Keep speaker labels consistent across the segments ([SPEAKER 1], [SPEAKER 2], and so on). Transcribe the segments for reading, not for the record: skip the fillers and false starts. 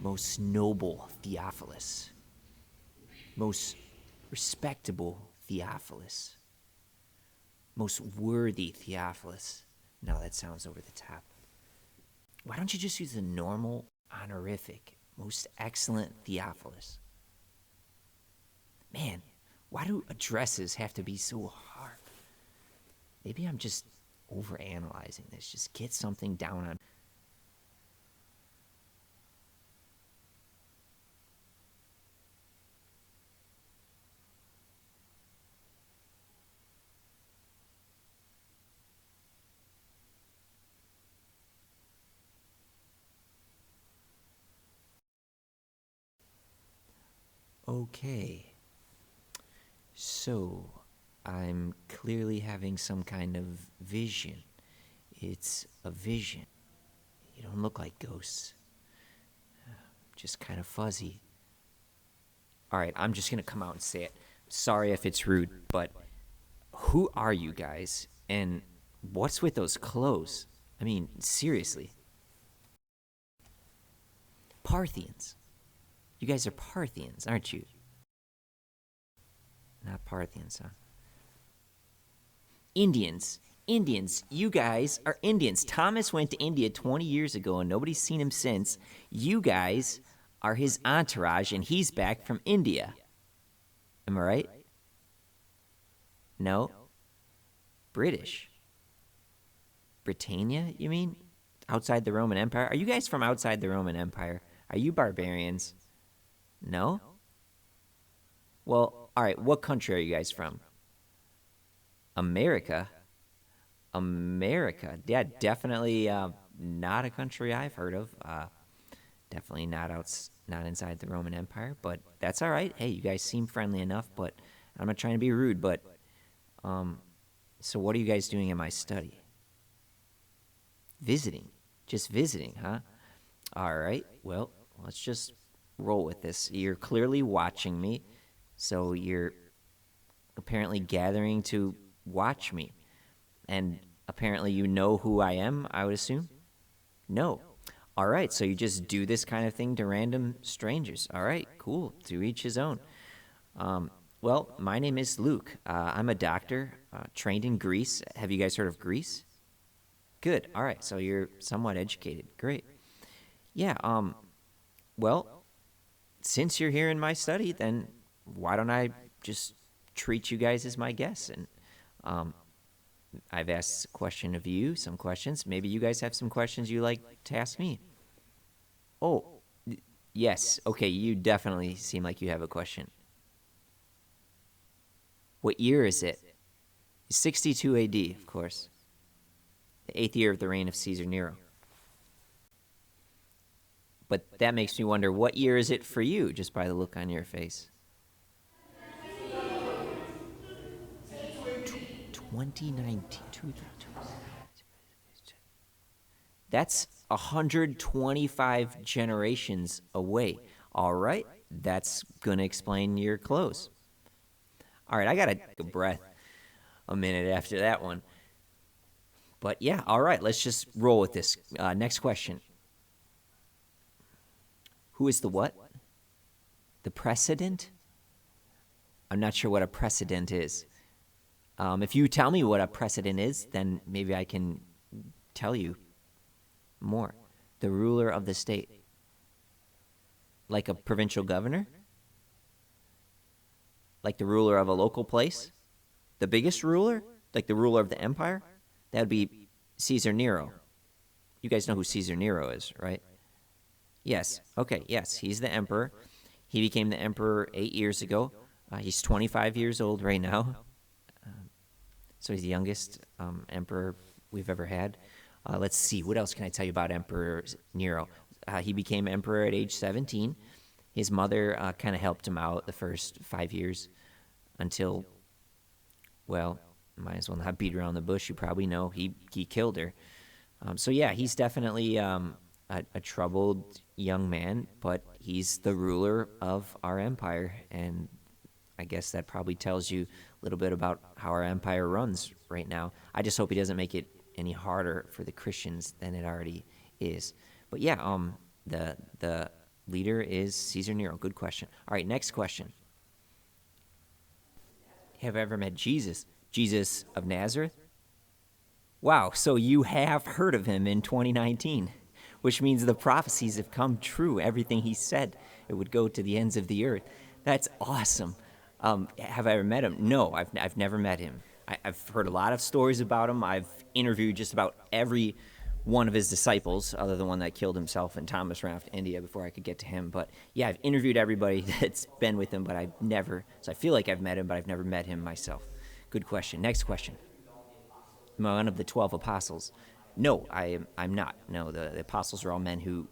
[SPEAKER 1] most noble Theophilus, most respectable Theophilus, most worthy Theophilus. No, that sounds over the top. Why don't you just use the normal honorific, most excellent Theophilus? Man, why do addresses have to be so hard? Maybe I'm just overanalyzing this. Just get something down on. Okay. So, I'm clearly having some kind of vision. It's a vision. You don't look like ghosts. Just kind of fuzzy. All right, I'm just going to come out and say it. Sorry if it's rude, but who are you guys? And what's with those clothes? I mean, seriously. Parthians. You guys are Parthians, aren't you? Not Parthians, huh? Indians. Indians. You guys are Indians. Thomas went to India 20 years ago and nobody's seen him since. You guys are his entourage and he's back from India. Am I right? No? British. Britannia, you mean? Outside the Roman Empire? Are you guys from outside the Roman Empire? Are you barbarians? No? Well, all right, what country are you guys from? America? America. Yeah, definitely not a country I've heard of. Definitely not inside the Roman Empire, but that's all right. Hey, you guys seem friendly enough, but I'm not trying to be rude, but so what are you guys doing in my study? Visiting. Just visiting, huh? All right, well, let's just roll with this. You're clearly watching me, so you're apparently gathering to watch me. And apparently you know who I am, I would assume? No. All right, so you just do this kind of thing to random strangers. All right, cool, to each his own. Well, my name is Luke. I'm a doctor, trained in Greece. Have you guys heard of Greece? Good, all right, so you're somewhat educated. Great. Yeah, well, since you're here in my study, then why don't I just treat you guys as my guests? And I've asked a question of you, some questions. Maybe you guys have some questions you like to ask me. Oh, yes. Okay, you definitely seem like you have a question. What year is it? 62 AD, of course. The 8th year of the reign of Caesar Nero. But that makes me wonder, what year is it for you, just by the look on your face? 2019. That's 125 generations away. All right, that's going to explain your clothes. All right, I got to take a breath a minute after that one. But yeah, all right, let's just roll with this. Next question. Who is the what? The precedent? I'm not sure what a precedent is. If you tell me what a precedent is, then maybe I can tell you more. The ruler of the state. Like a provincial governor? Like the ruler of a local place? The biggest ruler? Like the ruler of the empire? That would be Caesar Nero. You guys know who Caesar Nero is, right? Yes. Okay, yes, he's the emperor. He became the emperor 8 years ago. He's 25 years old right now. So he's the youngest emperor we've ever had. Let's see, what else can I tell you about Emperor Nero? He became emperor at age 17. His mother kind of helped him out the first 5 years until, well, might as well not beat around the bush. You probably know he killed her. So yeah, he's definitely a troubled young man, but he's the ruler of our empire, and I guess that probably tells you a little bit about how our empire runs right now. I just hope he doesn't make it any harder for the Christians than it already is. But yeah, the Leader is Caesar Nero. Good question. All right, next question. Have I ever met Jesus? Jesus of Nazareth? Wow, so you have heard of him in 2019, which means the prophecies have come true. Everything he said, it would go to the ends of the earth. That's awesome. Have I ever met him? No, I've never met him. I've heard a lot of stories about him. I've interviewed just about every one of his disciples, other than one that killed himself, and Thomas ran off to India before I could get to him. But yeah, I've interviewed everybody that's been with him, but I've never, so I feel like I've met him, but I've never met him myself. Good question. Next question. Am I one of the 12 apostles? No, I'm not. No, the apostles are all men who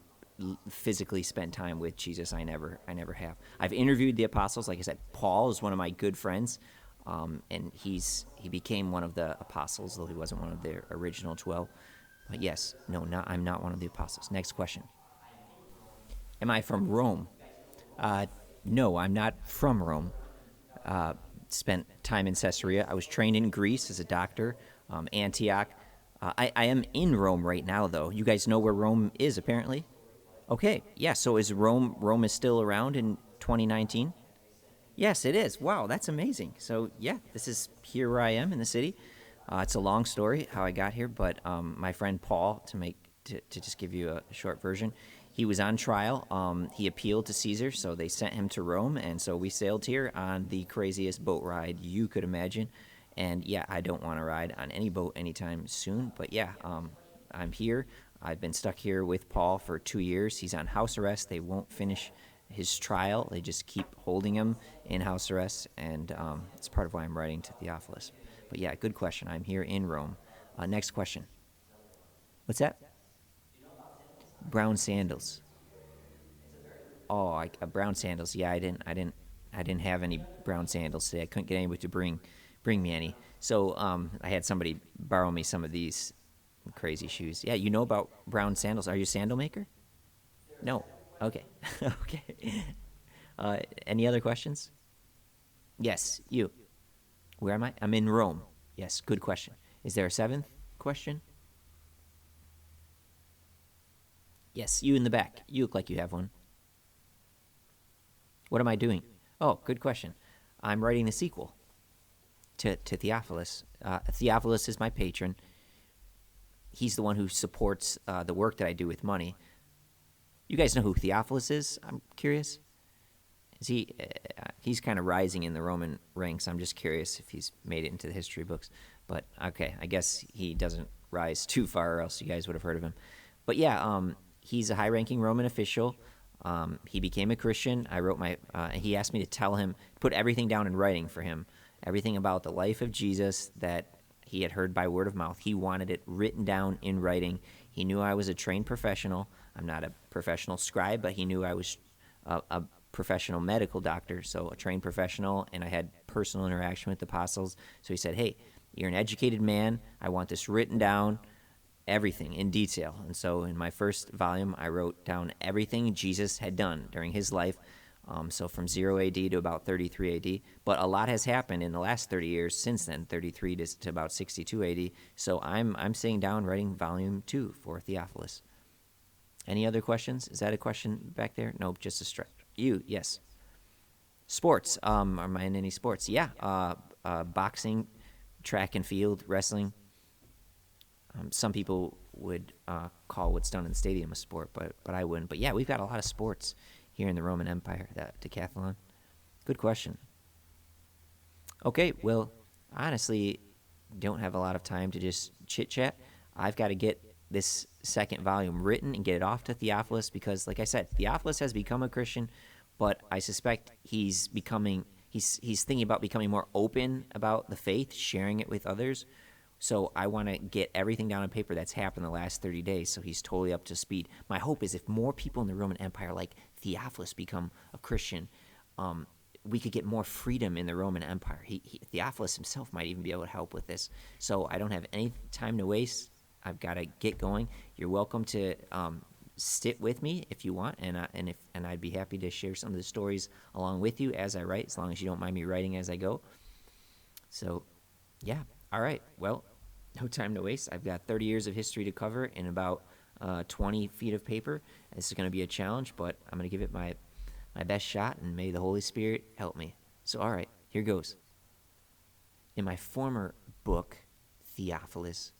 [SPEAKER 1] physically spent time with Jesus. I never have. I've interviewed the apostles. Like I said, Paul is one of my good friends, and he became one of the apostles, though he wasn't one of the original 12. But yes, no, I'm not one of the apostles. Next question. Am I from Rome? Uh, no, I'm not from Rome. Spent time in Caesarea. I was trained in Greece as a doctor, Antioch. I am in Rome right now, though. You guys know where Rome is, apparently? Okay, yeah, so is Rome is still around in 2019? Yes, it is. Wow, that's amazing. So, yeah, this is here where I am in the city. It's a long story how I got here, but my friend Paul, to just give you a short version, he was on trial. He appealed to Caesar, so they sent him to Rome, and so we sailed here on the craziest boat ride you could imagine. And yeah, I don't want to ride on any boat anytime soon, but yeah, I'm here. I've been stuck here with Paul for 2 years. He's on house arrest. They won't finish his trial. They just keep holding him in house arrest, and it's part of why I'm writing to Theophilus. But yeah, good question. I'm here in Rome. Next question. What's that? Brown sandals. Oh, brown sandals. Yeah, I didn't have any brown sandals today. I couldn't get anybody to bring me any. So I had somebody borrow me some of these crazy shoes. Yeah, you know about brown sandals. Are you a sandal maker? No. Okay. Okay. Any other questions? Yes, you. Where am I? I'm in Rome. Yes, good question. Is there a seventh question? Yes, you in the back. You look like you have one. What am I doing? Oh, good question. I'm writing the sequel to Theophilus. Theophilus is my patron. He's the one who supports the work that I do with money. You guys know who Theophilus is? I'm curious. Is he? He's kind of rising in the Roman ranks. I'm just curious if he's made it into the history books. But okay, I guess he doesn't rise too far, or else you guys would have heard of him. But yeah, he's a high-ranking Roman official. He became a Christian. I wrote my. He asked me to tell him, put everything down in writing for him, everything about the life of Jesus that he had heard by word of mouth. He wanted it written down in writing. He knew I was a trained professional. I'm not a professional scribe, but he knew I was a professional medical doctor, so a trained professional, and I had personal interaction with the apostles. So he said, hey, you're an educated man. I want this written down, everything in detail. And so in my first volume, I wrote down everything Jesus had done during his life, so from 0 AD to about 33 AD. But a lot has happened in the last 30 years since then, 33 to about 62 AD. So I'm sitting down writing volume 2 for Theophilus. Any other questions? Is that a question back there? Nope, just a stretch. You, yes. Sports. Am I in any sports? Yeah. Boxing, track and field, wrestling. Some people would call what's done in the stadium a sport, but I wouldn't. But yeah, we've got a lot of sports here in the Roman Empire, that decathlon. Good question. Okay, well, honestly, don't have a lot of time to just chit-chat. I've got to get this second volume written and get it off to Theophilus because, like I said, Theophilus has become a Christian, but I suspect he's thinking about becoming more open about the faith, sharing it with others. So I want to get everything down on paper that's happened the last 30 days so he's totally up to speed. My hope is if more people in the Roman Empire like Theophilus become a Christian, we could get more freedom in the Roman Empire. Theophilus himself might even be able to help with this. So I don't have any time to waste. I've got to get going. You're welcome to sit with me if you want, and I'd be happy to share some of the stories along with you as I write, as long as you don't mind me writing as I go. So, yeah. All right. Well, no time to waste. I've got 30 years of history to cover in about 20 feet of paper. This is going to be a challenge, but I'm going to give it my best shot, and may the Holy Spirit help me. So, all right, here goes. In my former book, Theophilus,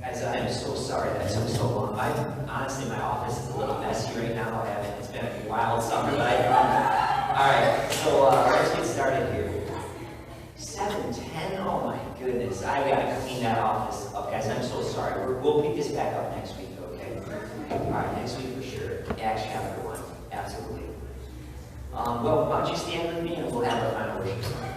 [SPEAKER 1] guys, I am so sorry that took so long. Honestly, my office is a little messy right now. It's been a wild summer, but all right, so let's get started here. 7:10, oh my goodness. I gotta clean that office up, guys. I'm so sorry. We'll pick this back up next week, okay? All right, next week for sure. Acts chapter 1, absolutely. Well, why don't you stand with me and we'll have our final worship.